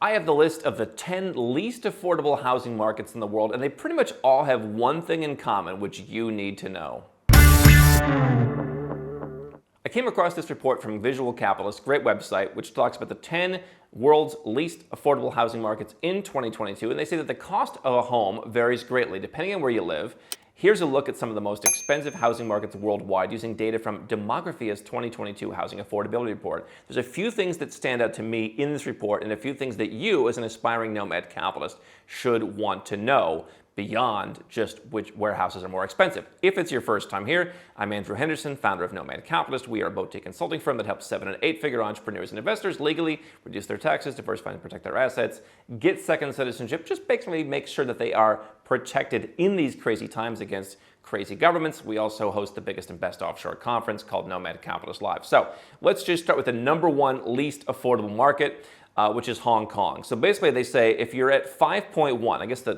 I have the list of the 10 least affordable housing markets in the world, and they pretty much all have one thing in common, which you need to know. I came across this report from Visual Capitalist, great website, which talks about the 10 world's least affordable housing markets in 2022, and they say that the cost of a home varies greatly depending on where you live. Here's a look at some of the most expensive housing markets worldwide using data from Demography's 2022 Housing Affordability Report. There's a few things that stand out to me in this report and a few things that you, as an aspiring nomad capitalist, should want to know beyond just where houses are more expensive. If it's your first time here, I'm Andrew Henderson, founder of Nomad Capitalist. We are a boutique consulting firm that helps 7- and 8-figure entrepreneurs and investors legally reduce their taxes, diversify and protect their assets, get second citizenship, just basically make sure that they are protected in these crazy times against crazy governments. We also host the biggest and best offshore conference called Nomad Capitalist Live. So let's just start with the number one least affordable market, which is Hong Kong. So basically they say if you're at 5.1, I guess the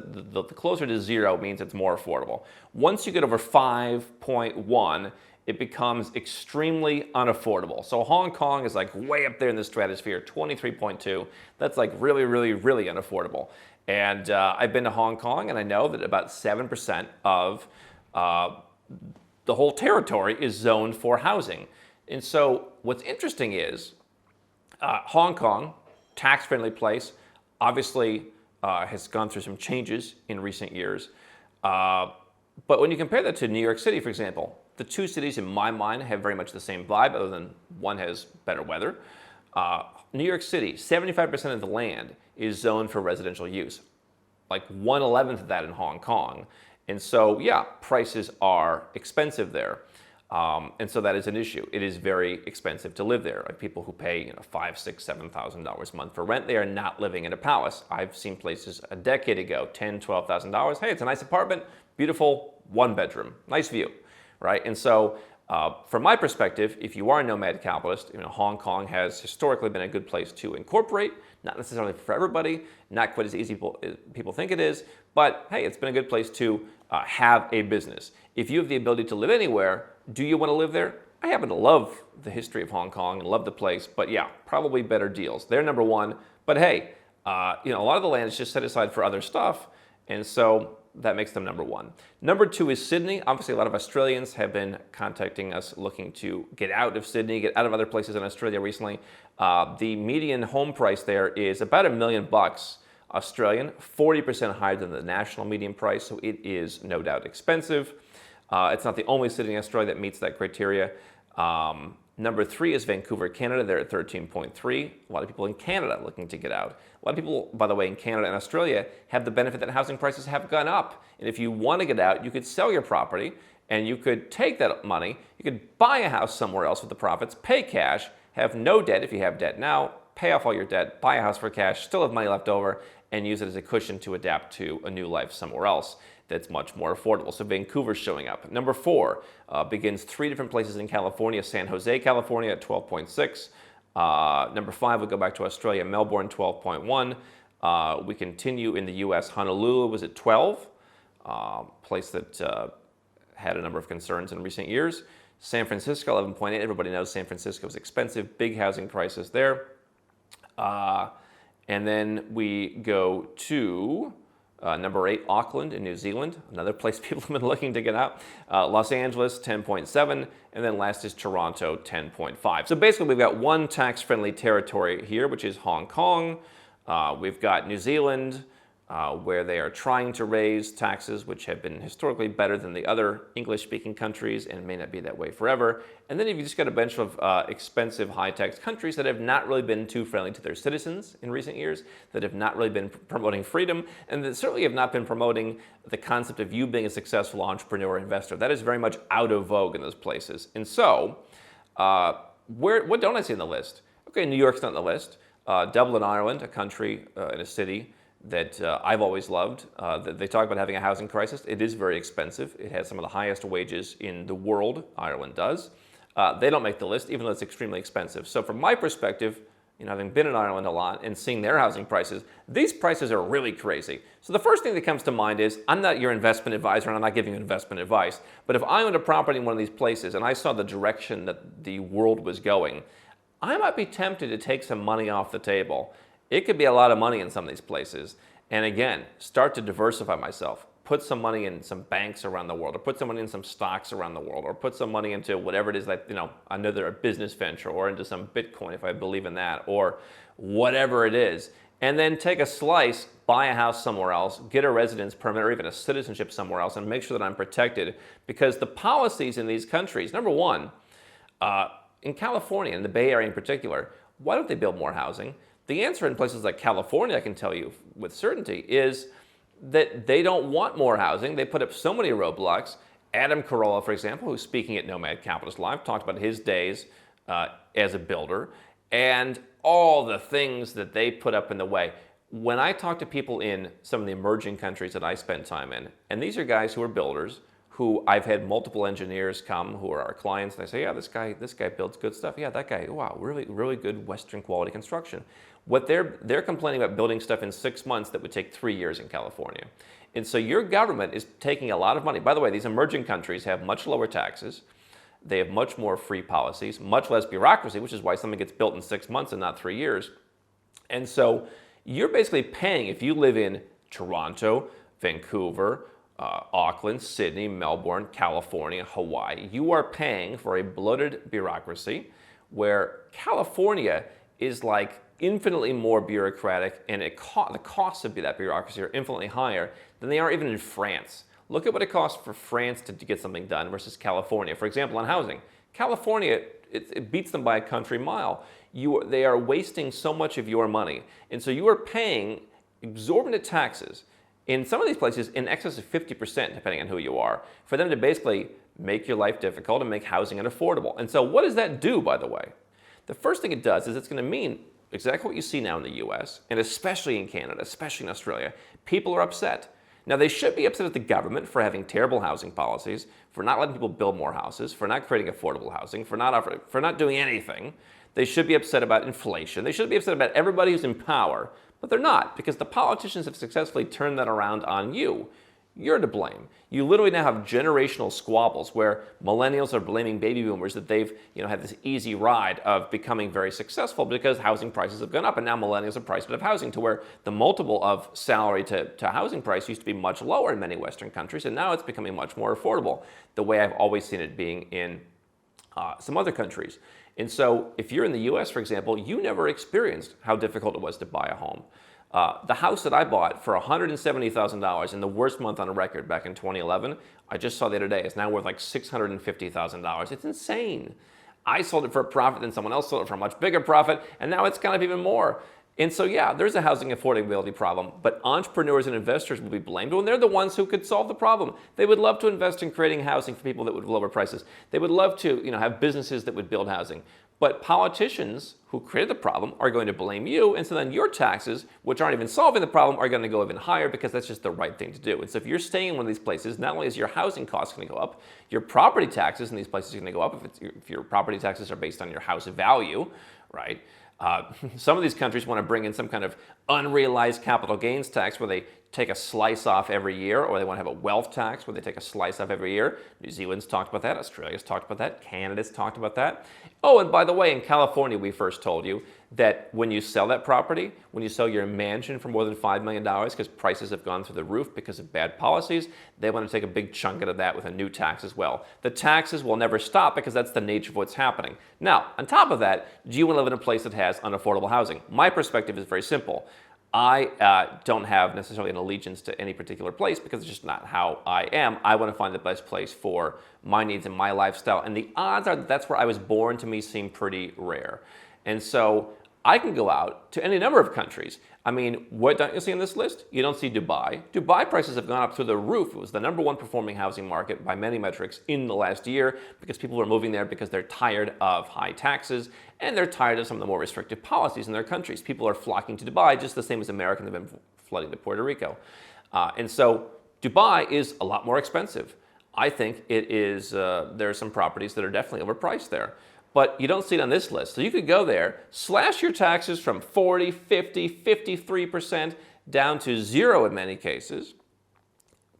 closer to 0 means it's more affordable. Once you get over 5.1, it becomes extremely unaffordable. So Hong Kong is like way up there in the stratosphere, 23.2. That's like really, really, really unaffordable. And I've been to Hong Kong, and I know that about 7% of the whole territory is zoned for housing. And so what's interesting is Hong Kong, tax-friendly place, obviously has gone through some changes in recent years. But when you compare that to New York City, for example, the two cities in my mind have very much the same vibe, other than one has better weather. New York City, 75% of the land is zoned for residential use, like 1/11 of that in Hong Kong. And so, yeah, prices are expensive there. And so that is an issue. It is very expensive to live there. Like people who pay $5,000, $6,000, $7,000 a month for rent, they are not living in a palace. I've seen places a decade ago, $10,000, $12,000. Hey, it's a nice apartment, beautiful, 1 bedroom, nice view, right? And so from my perspective, if you are a nomad capitalist, Hong Kong has historically been a good place to incorporate, not necessarily for everybody, not quite as easy as people think it is, but hey, it's been a good place to have a business. If you have the ability to live anywhere, do you want to live there? I happen to love the history of Hong Kong and love the place, but yeah, probably better deals. They're number one, but hey, a lot of the land is just set aside for other stuff, and so that makes them number one. Number two is Sydney. Obviously, a lot of Australians have been contacting us looking to get out of Sydney, get out of other places in Australia recently. The median home price there is about $1 million Australian, 40% higher than the national median price, so it is no doubt expensive. It's not the only city in Australia that meets that criteria. Number three is Vancouver, Canada. They're at 13.3. A lot of people in Canada looking to get out. A lot of people, by the way, in Canada and Australia have the benefit that housing prices have gone up. And if you want to get out, you could sell your property and you could take that money. You could buy a house somewhere else with the profits, pay cash, have no debt if you have debt now, pay off all your debt, buy a house for cash, still have money left over, and use it as a cushion to adapt to a new life somewhere else that's much more affordable. So Vancouver's showing up. Number four begins 3 different places in California. San Jose, California at 12.6. Number 5, we go back to Australia, Melbourne, 12.1. We continue in the US, Honolulu was at 12, place that had a number of concerns in recent years. San Francisco, 11.8. Everybody knows San Francisco is expensive, big housing prices there. And then we go to number 8, Auckland in New Zealand, another place people have been looking to get out. Los Angeles, 10.7, and then last is Toronto, 10.5. So basically we've got one tax-friendly territory here, which is Hong Kong. We've got New Zealand, where they are trying to raise taxes, which have been historically better than the other English-speaking countries and may not be that way forever. And then you've just got a bunch of expensive, high-tax countries that have not really been too friendly to their citizens in recent years, that have not really been promoting freedom, and that certainly have not been promoting the concept of you being a successful entrepreneur investor. That is very much out of vogue in those places. And so, what don't I see on the list? Okay, New York's not on the list. Dublin, Ireland, a country and a city that I've always loved. They talk about having a housing crisis. It is very expensive. It has some of the highest wages in the world. Ireland does. They don't make the list, even though it's extremely expensive. So from my perspective, having been in Ireland a lot and seeing their housing prices, these prices are really crazy. So the first thing that comes to mind is, I'm not your investment advisor and I'm not giving you investment advice, but if I owned a property in one of these places and I saw the direction that the world was going, I might be tempted to take some money off the table it could be a lot of money in some of these places. And again, start to diversify myself. Put some money in some banks around the world, or put some money in some stocks around the world, or put some money into whatever it is that, another business venture, or into some Bitcoin if I believe in that, or whatever it is. And then take a slice, buy a house somewhere else, get a residence permit or even a citizenship somewhere else, and make sure that I'm protected. Because the policies in these countries, number one, in California, in the Bay Area in particular, why don't they build more housing? The answer in places like California, I can tell you with certainty, is that they don't want more housing. They put up so many roadblocks. Adam Carolla, for example, who's speaking at Nomad Capitalist Live, talked about his days as a builder and all the things that they put up in the way. When I talk to people in some of the emerging countries that I spend time in, and these are guys who are builders, who I've had multiple engineers come who are our clients, and I say, yeah, this guy builds good stuff. Yeah, that guy, wow, really good Western quality construction. What they're complaining about building stuff in 6 months that would take 3 years in California. And so your government is taking a lot of money. By the way, these emerging countries have much lower taxes. They have much more free policies, much less bureaucracy, which is why something gets built in 6 months and not 3 years. And so you're basically paying, if you live in Toronto, Vancouver, Auckland, Sydney, Melbourne, California, Hawaii, you are paying for a bloated bureaucracy where California is like infinitely more bureaucratic, and the costs of that bureaucracy are infinitely higher than they are even in France. Look at what it costs for France to get something done versus California. For example, on housing, California, it beats them by a country mile. They are wasting so much of your money. And so you are paying exorbitant taxes in some of these places in excess of 50%, depending on who you are, for them to basically make your life difficult and make housing unaffordable. And so what does that do, by the way? The first thing it does is it's going to mean exactly what you see now in the US, and especially in Canada, especially in Australia. People are upset. Now, they should be upset at the government for having terrible housing policies, for not letting people build more houses, for not creating affordable housing, for not doing anything. They should be upset about inflation. They should be upset about everybody who's in power, but they're not, because the politicians have successfully turned that around on you. You're to blame. You literally now have generational squabbles where millennials are blaming baby boomers that they've had this easy ride of becoming very successful because housing prices have gone up, and now millennials are priced out of housing to where the multiple of salary to housing price used to be much lower in many Western countries, and now it's becoming much more affordable, the way I've always seen it being in some other countries. And so if you're in the US, for example, you never experienced how difficult it was to buy a home. The house that I bought for $170,000 in the worst month on record back in 2011, I just saw the other day, is now worth like $650,000. It's insane. I sold it for a profit, then someone else sold it for a much bigger profit, and now it's kind of even more. And so yeah, there's a housing affordability problem, but entrepreneurs and investors will be blamed when they're the ones who could solve the problem. They would love to invest in creating housing for people that would lower prices. They would love to have businesses that would build housing. But politicians who created the problem are going to blame you, and so then your taxes, which aren't even solving the problem, are going to go even higher because that's just the right thing to do. And so if you're staying in one of these places, not only is your housing costs going to go up, your property taxes in these places are going to go up if your property taxes are based on your house value, right? Some of these countries want to bring in some kind of unrealized capital gains tax where they take a slice off every year, or they want to have a wealth tax where they take a slice off every year. New Zealand's talked about that. Australia's talked about that. Canada's talked about that. Oh, and by the way, in California, we first told you that when you sell that property, when you sell your mansion for more than $5 million because prices have gone through the roof because of bad policies, they want to take a big chunk out of that with a new tax as well. The taxes will never stop because that's the nature of what's happening. Now, on top of that, do you want to live in a place that has unaffordable housing? My perspective is very simple. I don't have necessarily an allegiance to any particular place because it's just not how I am. I want to find the best place for my needs and my lifestyle. And the odds are that that's where I was born to me seem pretty rare. And so I can go out to any number of countries. I mean, what don't you see on this list? You don't see Dubai. Dubai prices have gone up through the roof. It was the #1 performing housing market by many metrics in the last year because people are moving there because they're tired of high taxes and they're tired of some of the more restrictive policies in their countries. People are flocking to Dubai just the same as Americans have been flooding to Puerto Rico. And so Dubai is a lot more expensive. I think it is, there are some properties that are definitely overpriced there. But you don't see it on this list. So you could go there, slash your taxes from 40, 50, 53% down to 0 in many cases.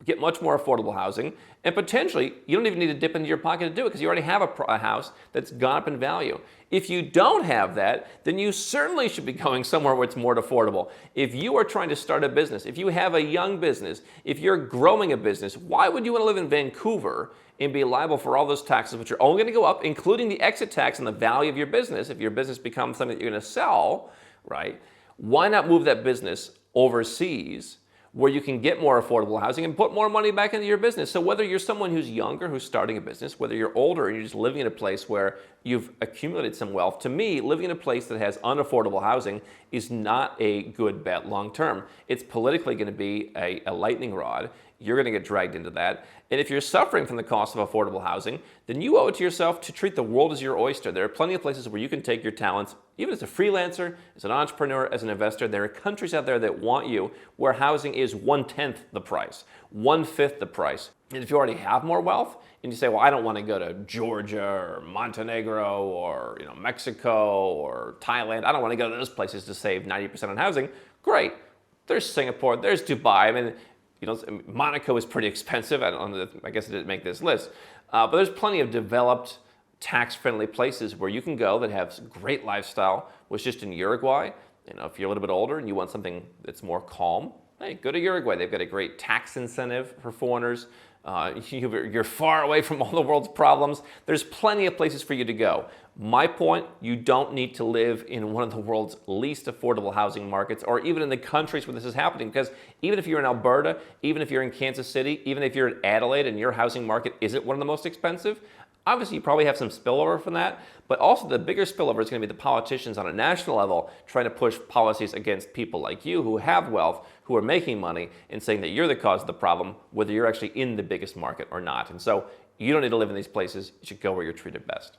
get much more affordable housing, and potentially you don't even need to dip into your pocket to do it because you already have a house that's gone up in value. If you don't have that, then you certainly should be going somewhere where it's more affordable. If you are trying to start a business, if you have a young business, if you're growing a business, why would you want to live in Vancouver and be liable for all those taxes, which are only going to go up, including the exit tax on the value of your business if your business becomes something that you're going to sell, right? Why not move that business overseas where you can get more affordable housing and put more money back into your business? So whether you're someone who's younger, who's starting a business, whether you're older and you're just living in a place where you've accumulated some wealth, to me, living in a place that has unaffordable housing is not a good bet long term. It's politically going to be a lightning rod. You're going to get dragged into that. And if you're suffering from the cost of affordable housing, then you owe it to yourself to treat the world as your oyster. There are plenty of places where you can take your talents, even as a freelancer, as an entrepreneur, as an investor. There are countries out there that want you where housing is 1/10 the price, 1/5 the price. And if you already have more wealth, and you say, well, I don't want to go to Georgia or Montenegro or Mexico or Thailand. I don't want to go to those places to save 90% on housing. Great. There's Singapore. There's Dubai. I mean, Monaco is pretty expensive. I guess it didn't make this list. But there's plenty of developed, tax-friendly places where you can go that have great lifestyle. Was just in Uruguay. If you're a little bit older and you want something that's more calm, hey, go to Uruguay. They've got a great tax incentive for foreigners. You're far away from all the world's problems. There's plenty of places for you to go. My point, you don't need to live in one of the world's least affordable housing markets or even in the countries where this is happening, because even if you're in Alberta, even if you're in Kansas City, even if you're in Adelaide and your housing market isn't one of the most expensive, obviously you probably have some spillover from that, but also the bigger spillover is going to be the politicians on a national level trying to push policies against people like you who have wealth, who are making money, and saying that you're the cause of the problem, whether you're actually in the biggest market or not. And so you don't need to live in these places. You should go where you're treated best.